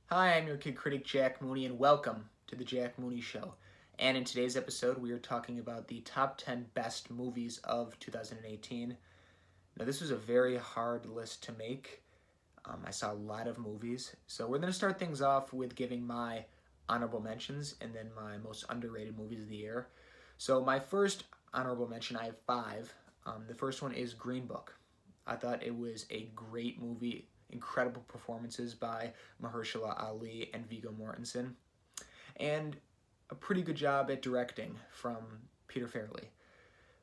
Hi, I'm your kid critic Jack Mooney, and welcome to the Jack Mooney Show. And in today's episode, we are talking about the top 10 best movies of 2018. Now, this was a very hard list to make. I saw a lot of movies, so we're going to start things off with giving my honorable mentions and then my most underrated movies of the year. So, my first honorable mention, I have five. The first one is Green Book. I thought it was a great movie, incredible performances by Mahershala Ali and Viggo Mortensen, and a pretty good job at directing from Peter Farrelly.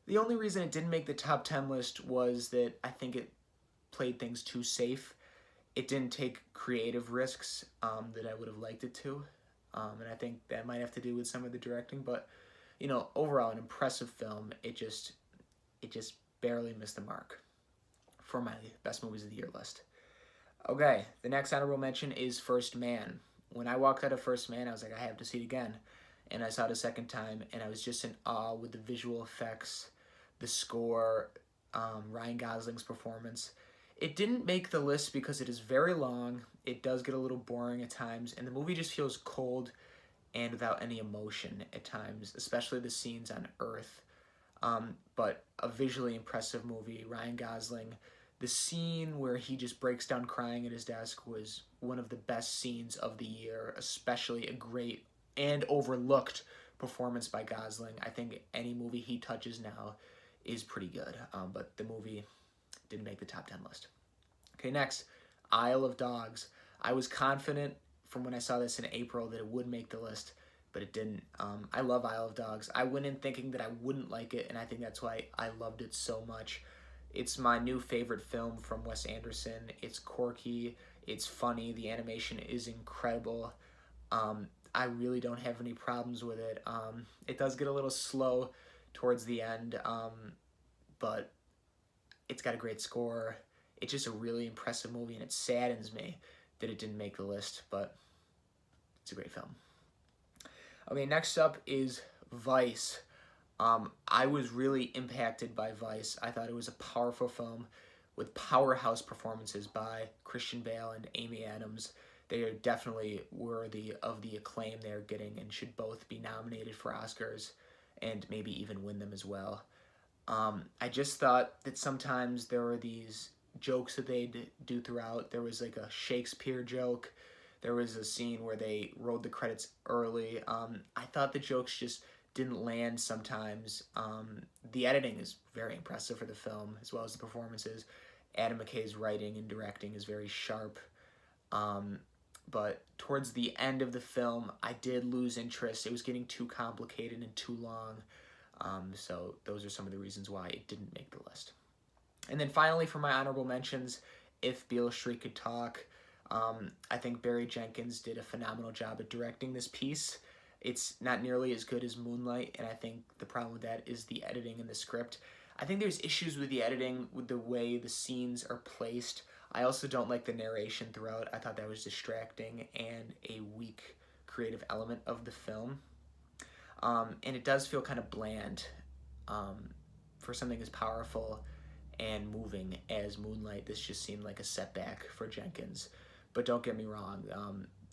The only reason it didn't make the top 10 list was that I think it played things too safe. It didn't take creative risks that I would have liked it to. And I think that might have to do with some of the directing, but overall an impressive film. It just barely missed the mark for my best movies of the year list. Okay, the next honorable mention is First Man. When I walked out of First Man, I was like, I have to see it again. And I saw it a second time, and I was just in awe with the visual effects, the score, Ryan Gosling's performance. It didn't make the list because it is very long. It does get a little boring at times, and the movie just feels cold and without any emotion at times, especially the scenes on Earth. But a visually impressive movie. Ryan Gosling, the scene where he just breaks down crying at his desk was one of the best scenes of the year, especially a great and overlooked performance by Gosling. I think any movie he touches now is pretty good, but the movie didn't make the top 10 list. Okay, next, Isle of Dogs. I was confident from when I saw this in April that it would make the list, but it didn't. I love Isle of Dogs. I went in thinking that I wouldn't like it, and I think that's why I loved it so much. It's my new favorite film from Wes Anderson. It's quirky, it's funny, the animation is incredible. I really don't have any problems with it. It does get a little slow towards the end, but it's got a great score. It's just a really impressive movie, and it saddens me that it didn't make the list, but it's a great film. Okay, next up is Vice. I was really impacted by Vice. I thought it was a powerful film with powerhouse performances by Christian Bale and Amy Adams. They are definitely worthy of the acclaim they're getting and should both be nominated for Oscars and maybe even win them as well. I just thought that sometimes there were these jokes that they'd do throughout. There was like a Shakespeare joke. There was a scene where they rolled the credits early. I thought the jokes just didn't land sometimes. The editing is very impressive for the film, as well as the performances. Adam McKay's writing and directing is very sharp. But towards the end of the film, I did lose interest. It was getting too complicated and too long. So those are some of the reasons why it didn't make the list. And then finally, for my honorable mentions, If Beale Street Could Talk. I think Barry Jenkins did a phenomenal job at directing this piece. It's not nearly as good as Moonlight, and I think the problem with that is the editing and the script. I think there's issues with the editing, with the way the scenes are placed. I also don't like the narration throughout. I thought that was distracting and a weak creative element of the film. And it does feel kind of bland for something as powerful and moving as Moonlight. This just seemed like a setback for Jenkins. But don't get me wrong,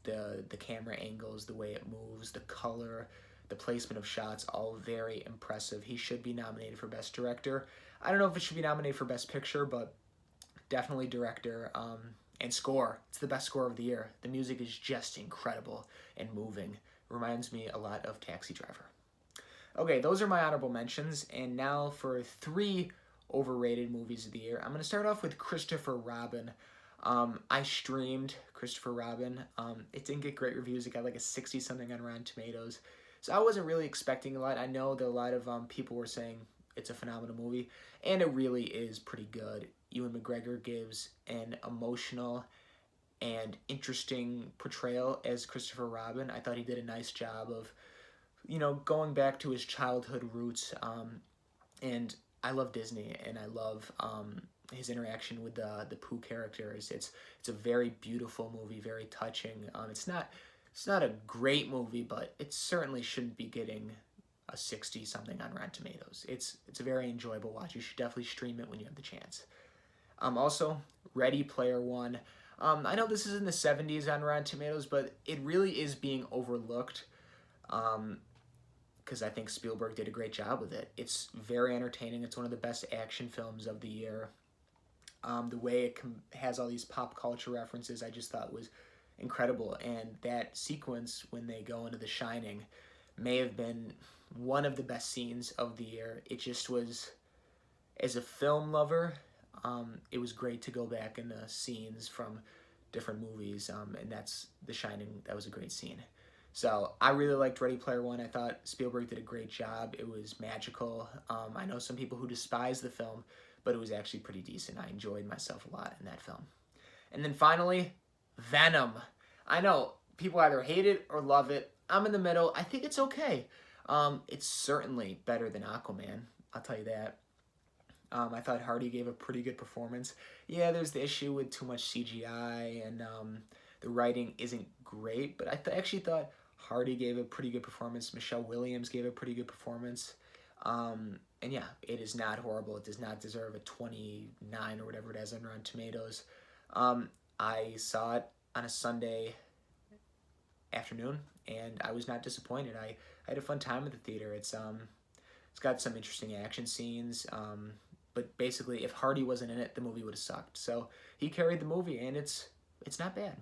the camera angles, the way it moves, the color, the placement of shots, all very impressive. He should be nominated for Best Director. I don't know if it should be nominated for Best Picture, but definitely Director. And score. It's the best score of the year. The music is just incredible and moving. Reminds me a lot of Taxi Driver. Okay, those are my honorable mentions, and now for 3 overrated movies of the year. I'm going to start off with Christopher Robin. I streamed Christopher Robin. It didn't get great reviews. It got like a 60-something on Rotten Tomatoes. So I wasn't really expecting a lot. I know that a lot of people were saying it's a phenomenal movie, and it really is pretty good. Ewan McGregor gives an emotional and interesting portrayal as Christopher Robin. I thought he did a nice job of, going back to his childhood roots. And I love Disney, and I love his interaction with the Pooh characters. It's a very beautiful movie, very touching. It's not a great movie, but it certainly shouldn't be getting a 60-something on Rotten Tomatoes. It's a very enjoyable watch. You should definitely stream it when you have the chance. Also, Ready Player One. I know this is in the 70s on Rotten Tomatoes, but it really is being overlooked because I think Spielberg did a great job with it. It's very entertaining. It's one of the best action films of the year. The way it has all these pop culture references, I just thought was incredible. And that sequence when they go into The Shining may have been one of the best scenes of the year. It just was, as a film lover, it was great to go back into scenes from different movies, and that's The Shining. That was a great scene. So I really liked Ready Player One. I thought Spielberg did a great job. It was magical. I know some people who despise the film, but it was actually pretty decent. I enjoyed myself a lot in that film. And then finally, Venom. I know people either hate it or love it. I'm in the middle. I think it's okay. It's certainly better than Aquaman. I'll tell you that. I thought Hardy gave a pretty good performance. Yeah, there's the issue with too much CGI and the writing isn't great, but I actually thought Hardy gave a pretty good performance. Michelle Williams gave a pretty good performance. And yeah, it is not horrible. It does not deserve a 29 or whatever it has on Rotten Tomatoes. I saw it on a Sunday afternoon, and I was not disappointed. I had a fun time at the theater. It's got some interesting action scenes, but basically, if Hardy wasn't in it, the movie would have sucked. So he carried the movie, and it's not bad.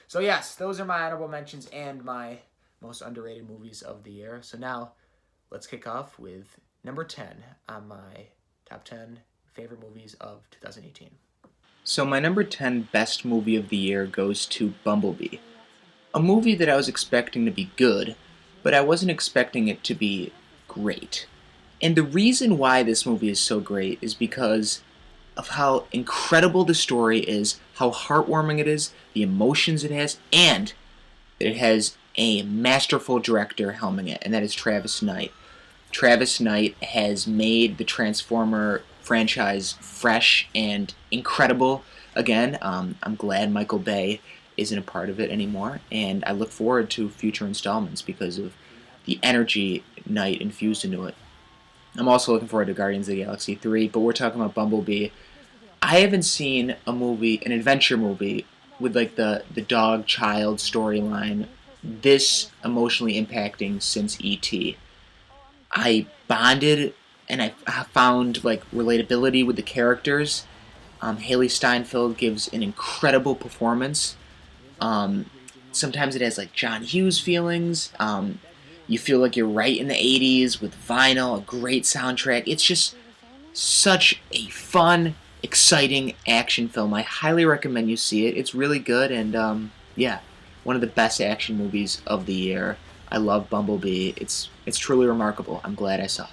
So yes, those are my honorable mentions and my most underrated movies of the year. So now, let's kick off with number 10 on my top 10 favorite movies of 2018. So my number 10 best movie of the year goes to Bumblebee. A movie that I was expecting to be good, but I wasn't expecting it to be great. And the reason why this movie is so great is because of how incredible the story is, how heartwarming it is, the emotions it has, and that it has a masterful director helming it, and that is Travis Knight. Travis Knight has made the Transformer franchise fresh and incredible again. I'm glad Michael Bay isn't a part of it anymore, and I look forward to future installments because of the energy Knight infused into it. I'm also looking forward to Guardians of the Galaxy 3, but we're talking about Bumblebee. I haven't seen a movie, an adventure movie, with like the dog-child storyline this emotionally impacting since E.T. I bonded and I found like relatability with the characters. Haley Steinfeld gives an incredible performance. Sometimes it has like John Hughes feelings. You feel like you're right in the 80s with vinyl, a great soundtrack. It's just such a fun, exciting action film. I highly recommend you see it. It's really good, and yeah, one of the best action movies of the year. I love Bumblebee. It's truly remarkable. I'm glad I saw it.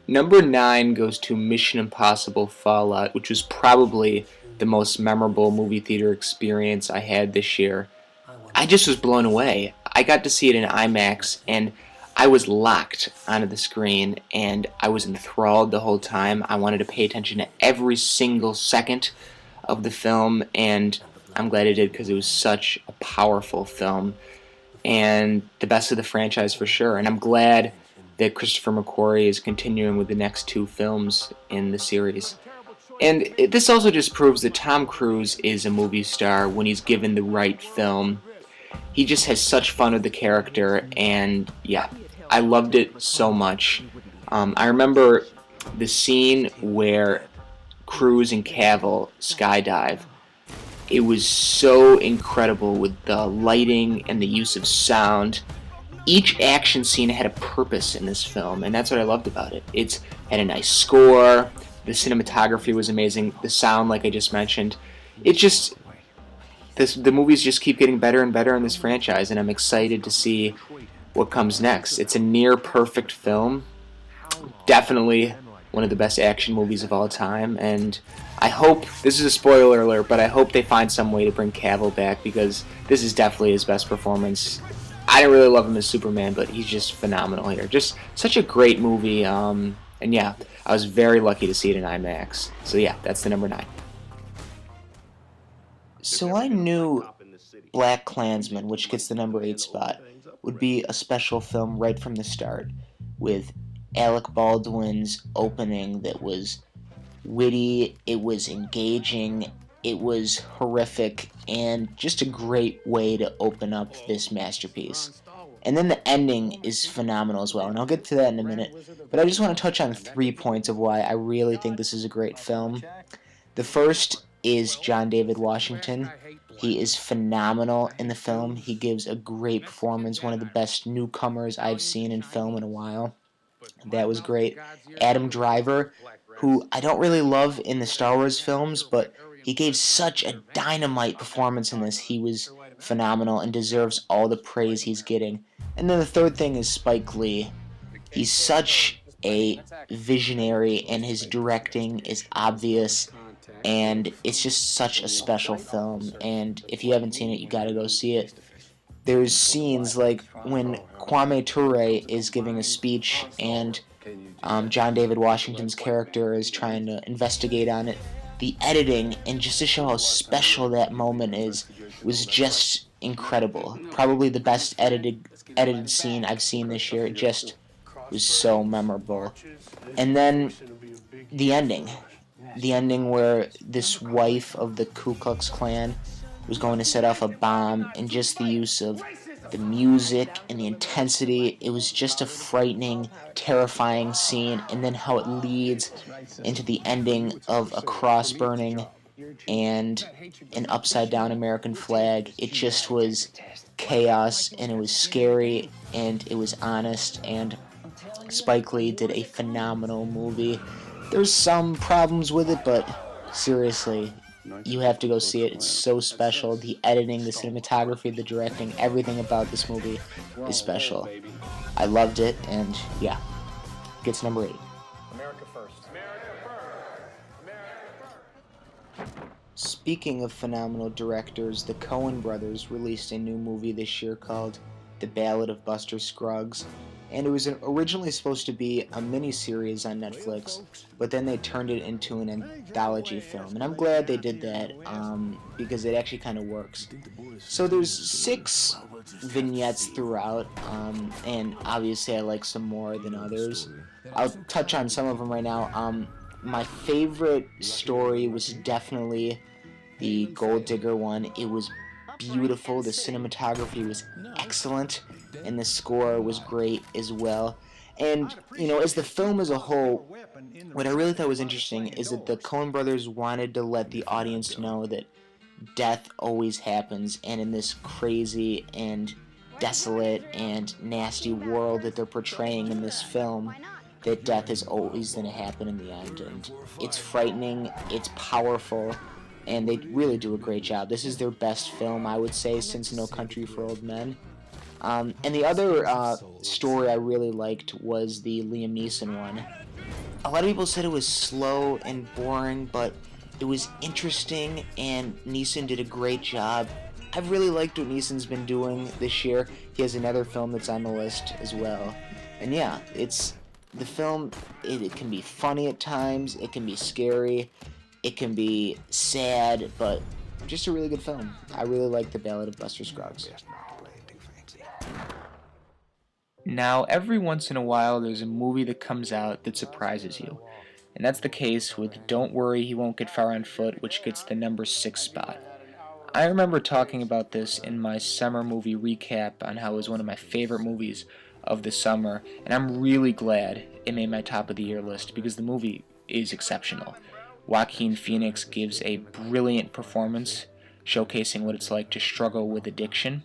Number 9 goes to Mission Impossible Fallout, which was probably the most memorable movie theater experience I had this year. I just was blown away. I got to see it in IMAX, and I was locked onto the screen, and I was enthralled the whole time. I wanted to pay attention to every single second of the film, and I'm glad I did because it was such a powerful film, and the best of the franchise for sure. And I'm glad that Christopher McQuarrie is continuing with the next 2 films in the series. And this also just proves that Tom Cruise is a movie star when he's given the right film. He just has such fun with the character, and yeah, I loved it so much. I remember the scene where Cruise and Cavill skydive. It was so incredible with the lighting and the use of sound. Each action scene had a purpose in this film, and that's what I loved about it. It had a nice score, the cinematography was amazing, the sound, like I just mentioned. The movies just keep getting better and better in this franchise, and I'm excited to see what comes next. It's a near-perfect film, definitely one of the best action movies of all time, and I hope, this is a spoiler alert, but I hope they find some way to bring Cavill back, because this is definitely his best performance. I didn't really love him as Superman, but he's just phenomenal here. Just such a great movie, and yeah, I was very lucky to see it in IMAX. So yeah, that's the number 9. So I knew Black Klansman, which gets the number 8 spot, would be a special film right from the start, with Alec Baldwin's opening that was witty, it was engaging, it was horrific, and just a great way to open up this masterpiece. And then the ending is phenomenal as well, and I'll get to that in a minute. But I just want to touch on 3 points of why I really think this is a great film. The first is John David Washington. He is phenomenal in the film. He gives a great performance, one of the best newcomers I've seen in film in a while. That was great. Adam Driver, who I don't really love in the Star Wars films, but he gave such a dynamite performance in this. He was phenomenal and deserves all the praise he's getting. And then the third thing is Spike Lee. He's such a visionary, and his directing is obvious, and it's just such a special film. And if you haven't seen it, you gotta go see it. There's scenes like when Kwame Ture is giving a speech and John David Washington's character is trying to investigate on it. The editing, and just to show how special that moment is, was just incredible. Probably the best edited scene I've seen this year. It just was so memorable. And then the ending. The ending where this wife of the Ku Klux Klan was going to set off a bomb, and just the use of the music and the intensity. It was just a frightening, terrifying scene, and then how it leads into the ending of a cross burning and an upside down American flag. It just was chaos, and it was scary, and it was honest, and Spike Lee did a phenomenal movie. There's some problems with it, but seriously, you have to go see it. It's so special. The editing, the cinematography, the directing, everything about this movie is special. I loved it, and yeah, gets number 8. America first. Speaking of phenomenal directors, the Coen brothers released a new movie this year called The Ballad of Buster Scruggs, and it was originally supposed to be a mini-series on Netflix, but then they turned it into an anthology film, and I'm glad they did that, because it actually kind of works. So there's 6 vignettes throughout, and obviously I like some more than others. I'll touch on some of them right now. My favorite story was definitely the Gold Digger one. It was beautiful, the cinematography was excellent, and the score was great as well. And, as the film as a whole, what I really thought was interesting is that the Coen brothers wanted to let the audience know that death always happens, and in this crazy and desolate and nasty world that they're portraying in this film, that death is always going to happen in the end. And it's frightening, it's powerful, and they really do a great job. This is their best film, I would say, since No Country for Old Men. And the other story I really liked was the Liam Neeson one. A lot of people said it was slow and boring, but it was interesting, and Neeson did a great job. I've really liked what Neeson's been doing this year. He has another film that's on the list as well. And yeah, the film, it can be funny at times, it can be scary, it can be sad, but just a really good film. I really like The Ballad of Buster Scruggs. Now, every once in a while, there's a movie that comes out that surprises you. And that's the case with Don't Worry, He Won't Get Far on Foot, which gets the number 6 spot. I remember talking about this in my summer movie recap on how it was one of my favorite movies of the summer, and I'm really glad it made my top of the year list because the movie is exceptional. Joaquin Phoenix gives a brilliant performance, showcasing what it's like to struggle with addiction.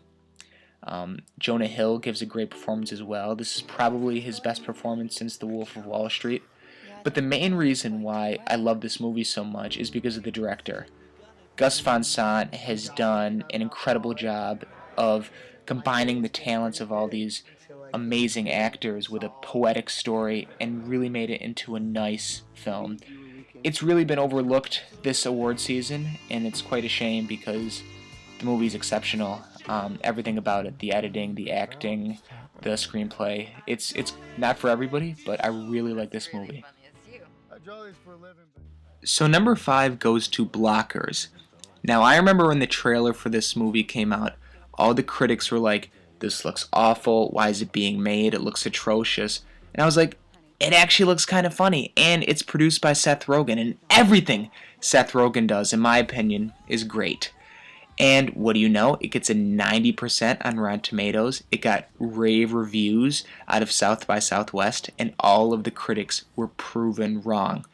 Jonah Hill gives a great performance as well. This is probably his best performance since The Wolf of Wall Street. But the main reason why I love this movie so much is because of the director. Gus Van Sant has done an incredible job of combining the talents of all these amazing actors with a poetic story and really made it into a nice film. It's really been overlooked this award season, and it's quite a shame because the movie's exceptional. Everything about it, the editing, the acting, the screenplay, it's not for everybody, but I really like this movie. So number 5 goes to Blockers. Now, I remember when the trailer for this movie came out, all the critics were like, this looks awful, why is it being made, it looks atrocious. And I was like, it actually looks kind of funny, and it's produced by Seth Rogen, and everything Seth Rogen does, in my opinion, is great. And what do you know? It gets a 90% on Rotten Tomatoes. It got rave reviews out of South by Southwest, and all of the critics were proven wrong.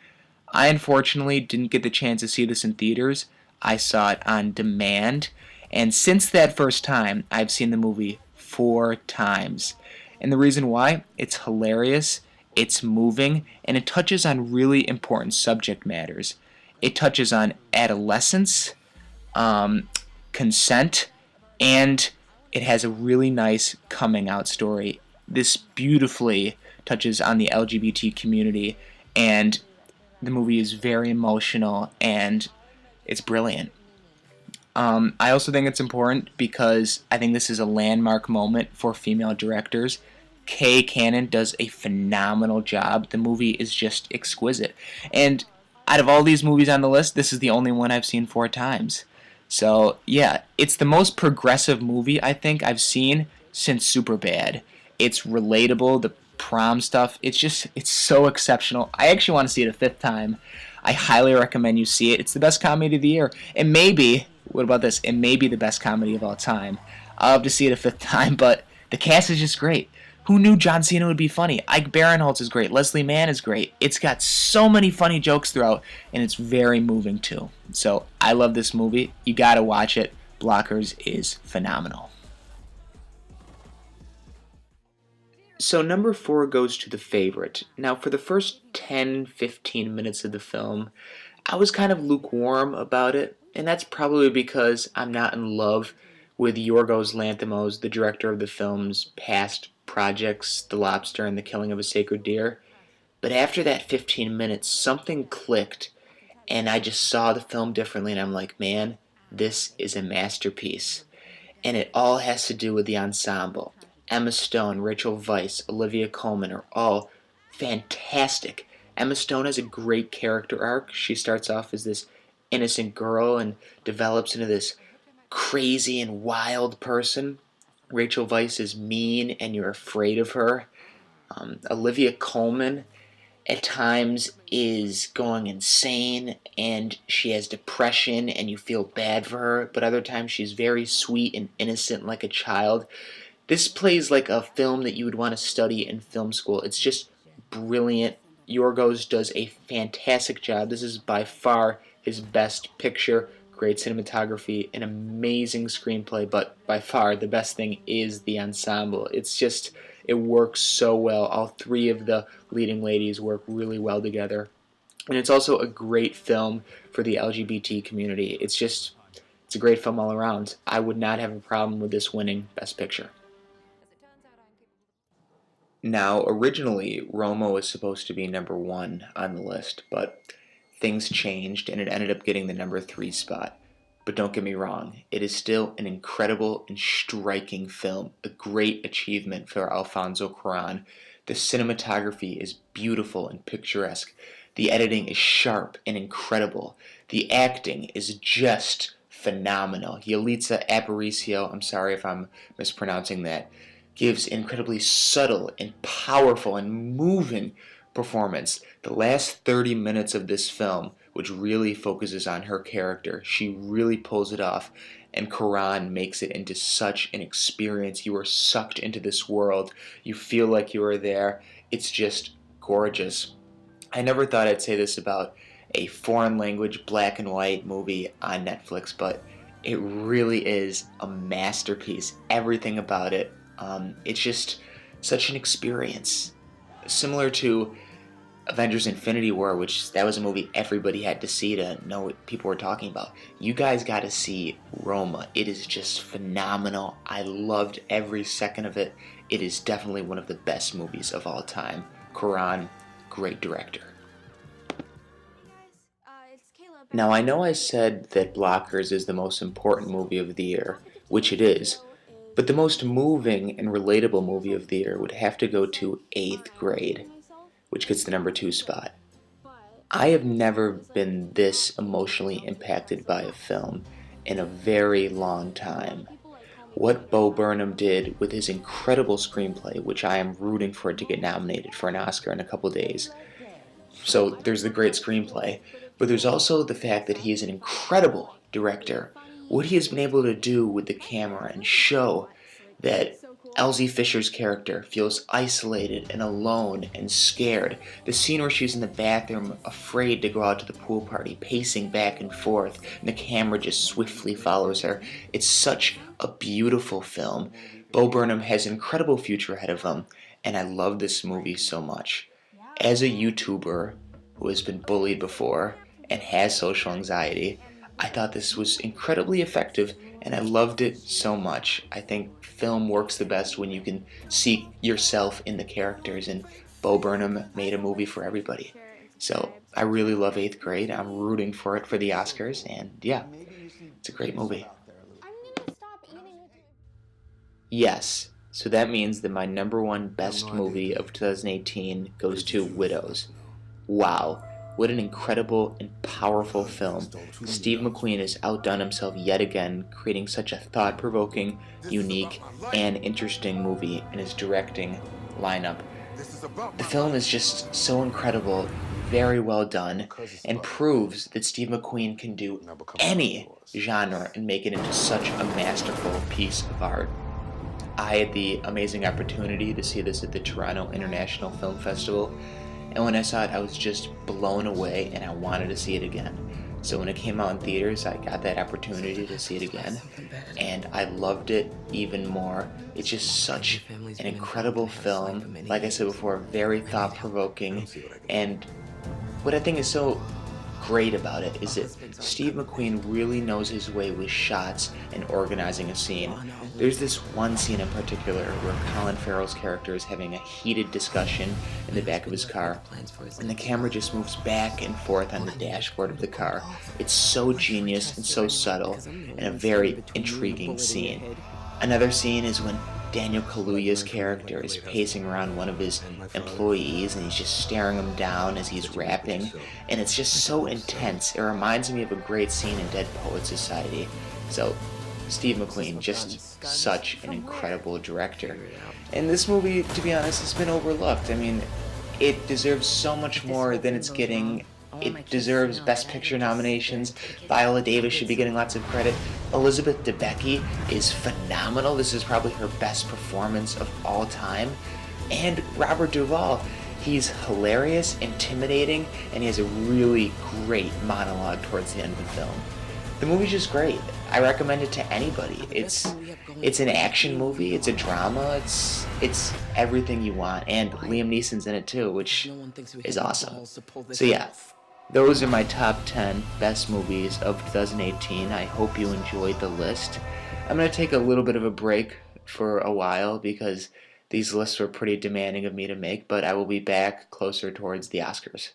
I unfortunately didn't get the chance to see this in theaters. I saw it on demand, and since that first time, I've seen the movie 4 times. And the reason why? It's hilarious, it's moving, and it touches on really important subject matters. It touches on adolescence, um, consent, and it has a really nice coming out story. This beautifully touches on the LGBT community, and the movie is very emotional and it's brilliant. I also think it's important because I think this is a landmark moment for female directors. Kay Cannon does a phenomenal job. The movie is just exquisite. And out of all these movies on the list, this is the only one I've seen 4 times. So, yeah, it's the most progressive movie I think I've seen since Superbad. It's relatable, the prom stuff, it's so exceptional. I actually want to see it a 5th time. I highly recommend you see it. It's the best comedy of the year. It may be, what about this? It may be the best comedy of all time. I'll have to see it a 5th time, but the cast is just great. Who knew John Cena would be funny? Ike Barinholtz is great. Leslie Mann is great. It's got so many funny jokes throughout, and it's very moving too. So I love this movie. You gotta watch it. Blockers is phenomenal. So number 4 goes to The Favorite. Now for the first 10-15 minutes of the film, I was kind of lukewarm about it, and that's probably because I'm not in love with Yorgos Lanthimos, the director of the film's past projects, The Lobster and The Killing of a Sacred Deer. But after that 15 minutes, something clicked, and I just saw the film differently, and I'm like, man, this is a masterpiece. And it all has to do with the ensemble. Emma Stone, Rachel Weisz, Olivia Colman are all fantastic. Emma Stone has a great character arc. She starts off as this innocent girl and develops into this crazy and wild person. Rachel Weisz is mean and you're afraid of her. Olivia Colman at times is going insane and she has depression and you feel bad for her, but other times she's very sweet and innocent like a child. This plays like a film that you would want to study in film school. It's just brilliant. Yorgos does a fantastic job. This is by far his best picture. Great cinematography, an amazing screenplay, but by far the best thing is the ensemble. It works so well. All 3 of the leading ladies work really well together. And it's also a great film for the LGBT community. It's a great film all around. I would not have a problem with this winning Best Picture. Now, originally, Roma was supposed to be number 1 on the list, but things changed and it ended up getting the number 3 spot. But don't get me wrong, it is still an incredible and striking film, a great achievement for Alfonso Cuarón. The cinematography is beautiful and picturesque. The editing is sharp and incredible. The acting is just phenomenal. Yalitza Aparicio, I'm sorry if I'm mispronouncing that, gives incredibly subtle and powerful and moving performance. The last 30 minutes of this film, which really focuses on her character, she really pulls it off, and Cuarón makes it into such an experience. You are sucked into this world. You feel like you are there. It's just gorgeous. I never thought I'd say this about a foreign language black and white movie on Netflix, but it really is a masterpiece. Everything about it. It's just such an experience. Similar to Avengers Infinity War, which that was a movie everybody had to see to know what people were talking about. You guys got to see Roma. It is just phenomenal. I loved every second of it. It is definitely one of the best movies of all time. Cuarón, great director. Now, I know I said that Blockers is the most important movie of the year, which it is, but the most moving and relatable movie of the year would have to go to 8th Grade, which gets the number 2 spot. I have never been this emotionally impacted by a film in a very long time. what Bo Burnham did with his incredible screenplay, which I am rooting for it to get nominated for an Oscar in a couple days. So there's the great screenplay, but there's also the fact that he is an incredible director. What he has been able to do with the camera and show that Elsie Fisher's character feels isolated and alone and scared. The scene where she's in the bathroom, afraid to go out to the pool party, pacing back and forth, and the camera just swiftly follows her. It's such a beautiful film. Bo Burnham has an incredible future ahead of him, and I love this movie so much. As a YouTuber who has been bullied before and has social anxiety, I thought this was incredibly effective, and I loved it so much. I think film works the best when you can see yourself in the characters, and Bo Burnham made a movie for everybody. So I really love 8th Grade. I'm rooting for it for the Oscars, and yeah, it's a great movie. Yes, so that means that my number one best movie of 2018 goes to Widows. Wow, what an incredible and powerful film. Steve McQueen has outdone himself yet again, creating such a thought-provoking, unique, and interesting movie in his directing lineup. The film is just so incredible, very well done, and proves that Steve McQueen can do any genre and make it into such a masterful piece of art. I had the amazing opportunity to see this at the Toronto International Film Festival, and when I saw it, I was just blown away, and I wanted to see it again. So when it came out in theaters, I got that opportunity to see it again, and I loved it even more. It's just such an incredible film. Like I said before, very thought-provoking, and what I think is so great about it is that Steve McQueen really knows his way with shots and organizing a scene. There's this one scene in particular where Colin Farrell's character is having a heated discussion in the back of his car, and the camera just moves back and forth on the dashboard of the car. It's so genius and so subtle, and a very intriguing scene. Another scene is when Daniel Kaluuya's character is pacing around one of his employees, and he's just staring him down as he's rapping, and it's just so intense. It reminds me of a great scene in Dead Poets Society. So Steve McQueen, just such an incredible director. And this movie, to be honest, has been overlooked. I mean, it deserves so much more than it's getting. It deserves Best Picture nominations. Viola Davis should be getting lots of credit. Elizabeth Debicki is phenomenal. This is probably her best performance of all time. And Robert Duvall, he's hilarious, intimidating, and he has a really great monologue towards the end of the film. The movie's just great. I recommend it to anybody. It's an action movie, it's a drama, it's everything you want, and Liam Neeson's in it too, which is awesome. So yeah, those are my top 10 best movies of 2018. I hope you enjoyed the list. I'm going to take a little bit of a break for a while because these lists were pretty demanding of me to make, but I will be back closer towards the Oscars.